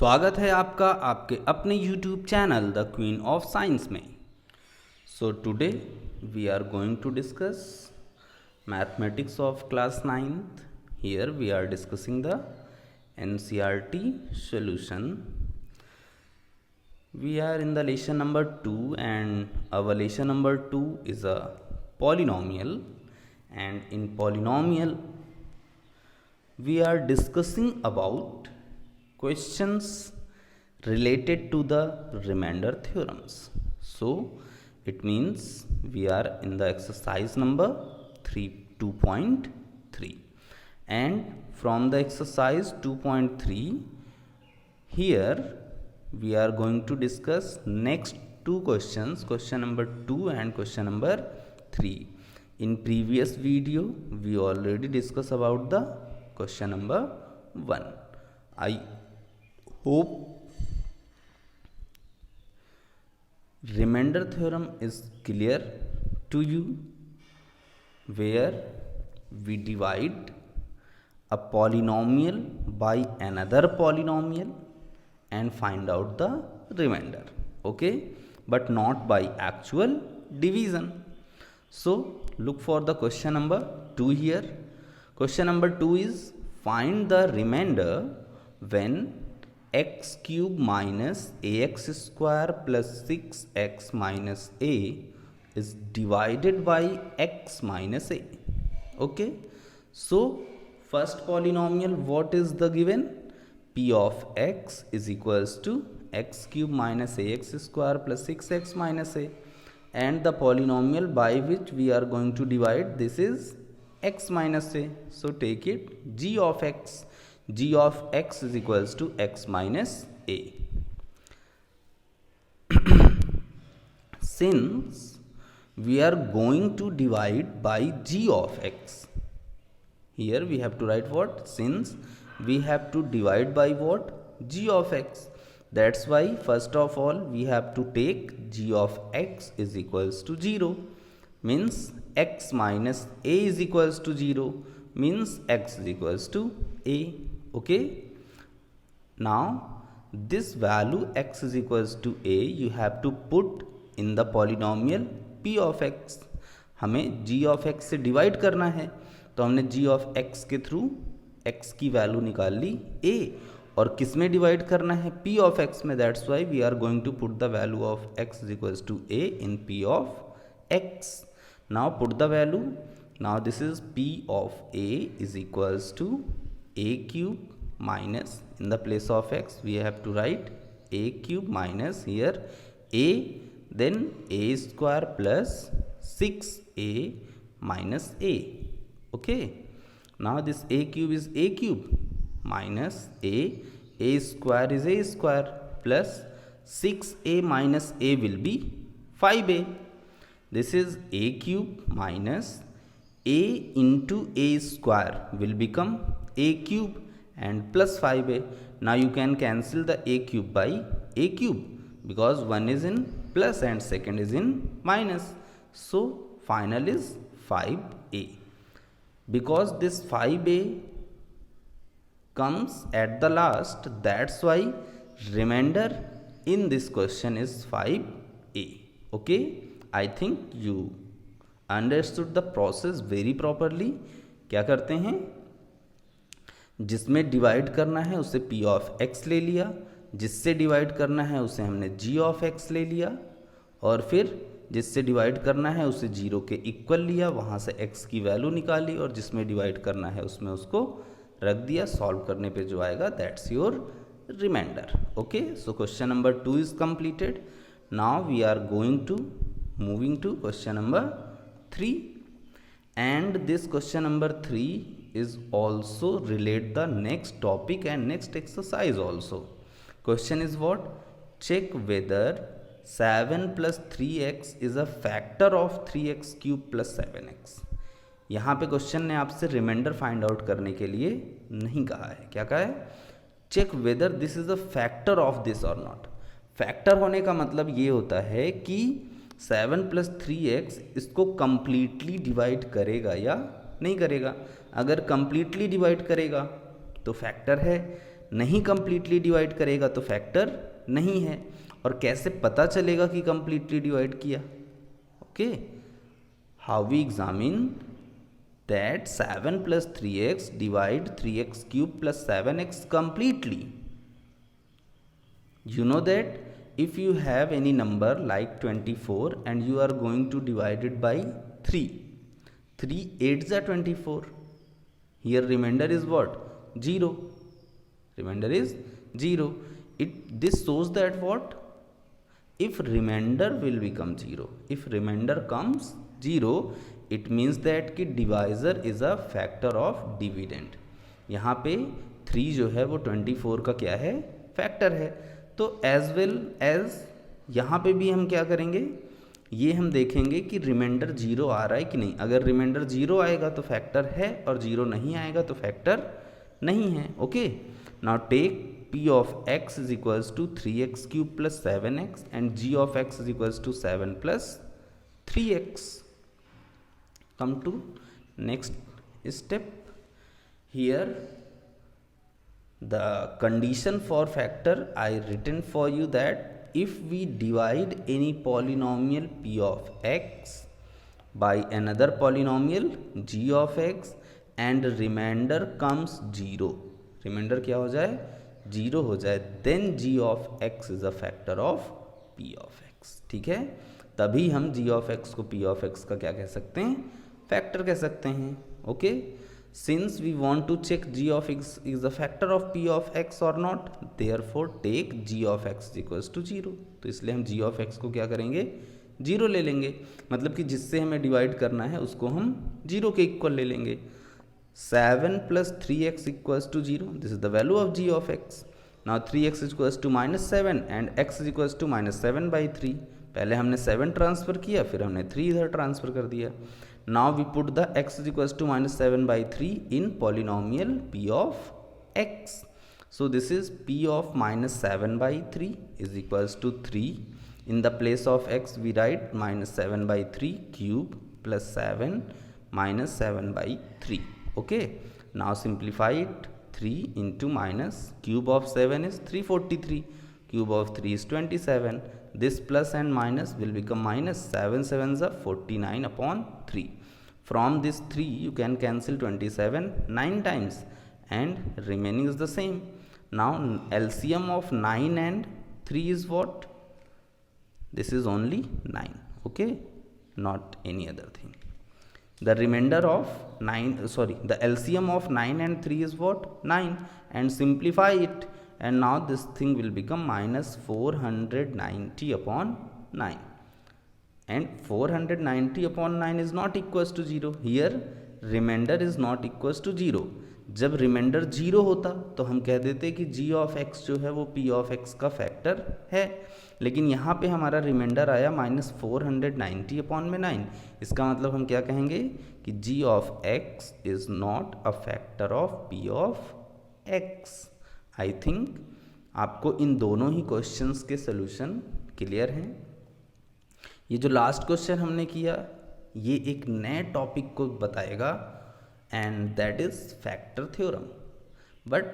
स्वागत है आपका आपके अपने YouTube channel the queen of science में। So today we are going to discuss mathematics of class 9th. Here we are discussing the NCERT solution. We are in the lesson number 2 and our lesson number 2 is a polynomial, and in polynomial we are discussing about questions related to the remainder theorems. So it means we are in the exercise number 2.3, and from the exercise 2.3 here we are going to discuss next two questions, question number 2 and question number 3. In previous video we already discussed about the question number 1. I hope remainder theorem is clear to you, where we divide a polynomial by another polynomial and find out the remainder, okay, but not by actual division. So look for the question number 2 here. Question number 2 is find the remainder when x cube minus ax square plus 6x minus a is divided by x minus a. Okay, so first polynomial, what is the given? P of x is equals to x cube minus ax square plus 6x minus a, and the polynomial by which we are going to divide this is x minus a. So take it g of x. G of x is equals to x minus a. Since we are going to divide by g of x, here we have to write what? Since we have to divide by what? G of x. That's why first of all we have to take g of x is equals to 0, means x minus a is equals to 0, means x is equals to a. Okay, now this value x is equals to a you have to put in the polynomial p of x. हमें g of x से divide करना है, तो हमने g of x के through x की value निकाल ली a, और किस में डिवाइड करना है? p of x में. That's why we are going to put the value of x is equals to a in p of x. Now put the value. Now this is p of a is equals to a cube minus, in the place of x we have to write a cube minus here a, then a square plus 6a minus a. Okay, now this a cube is a cube minus a square is a square plus 6a minus a will be 5a. This is a cube minus a into a square will become a cube and plus 5a. Now you can cancel the a cube by a cube because one is in plus and second is in minus. So final is 5a. Because this 5a comes at the last, that's why remainder in this question is 5a. Okay, I think you understood the process very properly. क्या करते हैं? जिसमें divide करना है उसे p of x ले लिया, जिससे डिवाइड करना है उसे हमने g ऑफ x ले लिया, और फिर जिससे डिवाइड करना है उसे 0 के इक्वल लिया, वहाँ से x की वैल्यू निकाली, और जिसमें डिवाइड करना है उसमें उसको रख दिया. सॉल्व करने पे जो आएगा that's your reminder. Okay, so question number 2 is completed. Now we are going to moving to question number 3, and this question number 3 is also relate the next topic and next exercise also. Question is what? Check whether 7 plus 3x is a factor of 3x cube plus 7x. यहाँ पे question ने आपसे reminder find out करने के लिए नहीं कहा है. क्या कहा है? Check whether this is a factor of this और नॉट. फैक्टर होने का मतलब ये होता है कि 7 प्लस 3x इसको कंप्लीटली डिवाइड करेगा या नहीं करेगा. अगर कंप्लीटली डिवाइड करेगा तो फैक्टर है, नहीं कंप्लीटली डिवाइड करेगा तो फैक्टर नहीं है। और कैसे पता चलेगा कि कंप्लीटली डिवाइड किया? Okay, how we examine that 7 plus 3x divide 3x cube plus 7x completely. You know that if you have any number like 24 and you are going to divide it by 3, 3 8s are 24. Here remainder is what? 0. Remainder is 0. This shows that what? If remainder will become 0, if remainder comes 0, it means that कि divisor is a factor of dividend. यहाँ पे 3 जो है वो 24 का क्या है? Factor है। तो एज वेल एज यहाँ पे भी हम क्या करेंगे, ये हम देखेंगे कि रिमाइंडर 0 आ रहा है कि नहीं। अगर रिमाइंडर 0 आएगा तो फैक्टर है और 0 नहीं आएगा तो फैक्टर नहीं है। Okay, now take p of x is equals to 3x cube plus 7x and g of x is equals to 7 plus 3x. Come to next step. Here the condition for factor I written for you that if we divide any polynomial p of x by another polynomial g of x and remainder comes 0, remainder क्या हो जाए? 0 हो जाए, then g of x is a factor of p of x. ठीक है, तभी हम g of x को p of x का क्या कह सकते हैं? फैक्टर कह सकते हैं। Okay, since we want to check g of x is a factor of p of x और not, therefore take g of x equals to 0। तो इसलिए हम g of x को क्या करेंगे? 0 ले लेंगे, मतलब कि जिससे हमें डिवाइड करना है उसको हम 0 के इक्वल ले लेंगे। 7 plus 3x equals to 0, this is the value of g of x. Now 3x is equals to -7 and x is equals to -7/3. पहले हमने 7 ट्रांसफ़र किया, फिर हमने 3 इधर ट्रांसफ़र कर दिया। Now we put the x is equals to -7/3 in polynomial p of x. So this is p of -7/3 is equals to 3. In the place of x we write -7/3 cube plus 7 minus 7/3. Okay, now simplify it. 3 into minus cube of 7 is 343, cube of 3 is 27. This plus and minus will become minus. 7 sevens are 49 upon 3. From this 3 you can cancel 27 9 times and remaining is the same. Now LCM of 9 and 3 is what? This is only 9. Okay, not any other thing. The remainder of 9, the LCM of 9 and 3 is what? 9, and simplify it, and now this thing will become minus 490 upon 9, and 490 upon 9 is not equals to 0. Here remainder is not equals to 0. जब reminder 0 होता तो हम कह देते कि g of x जो है वो p of x का फैक्टर है, लेकिन यहाँ पे हमारा रिमाइंडर आया -490 अपॉन में 9। इसका मतलब हम क्या कहेंगे कि g of x is not a factor of p of x। I think आपको इन दोनों ही क्वेश्चंस के सोल्यूशन क्लियर हैं। ये जो लास्ट क्वेश्चन हमने किया ये एक नए टॉपिक को बताएगा, and that is factor theorem, but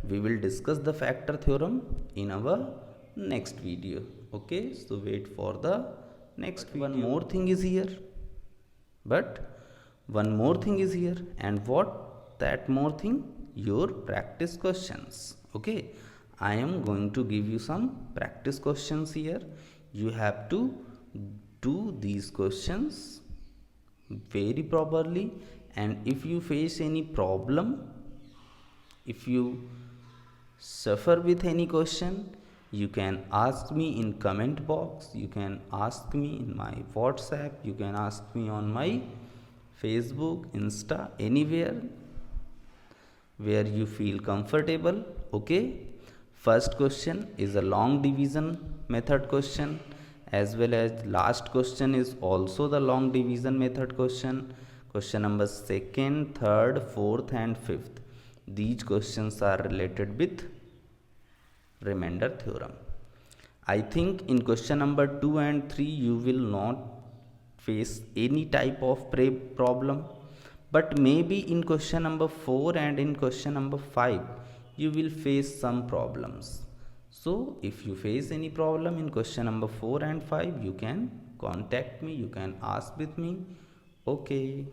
we will discuss the factor theorem in our next video. Okay, so wait for the next video. One more thing is here, and what that more thing? Your practice questions. Okay, I am going to give you some practice questions here. You have to do these questions very properly, and if you face any problem, if you suffer with any question, you can ask me in comment box, you can ask me in my WhatsApp, you can ask me on my Facebook, Insta, anywhere where you feel comfortable. Okay, first question is a long division method question, as well as last question is also the long division method question. Question number 2nd, 3rd, 4th and 5th, these questions are related with remainder theorem. I think in question number 2 and 3 you will not face any type of problem, but maybe in question number 4 and in question number 5 you will face some problems. So if you face any problem in question number 4 and 5, you can contact me, you can ask with me. Okay.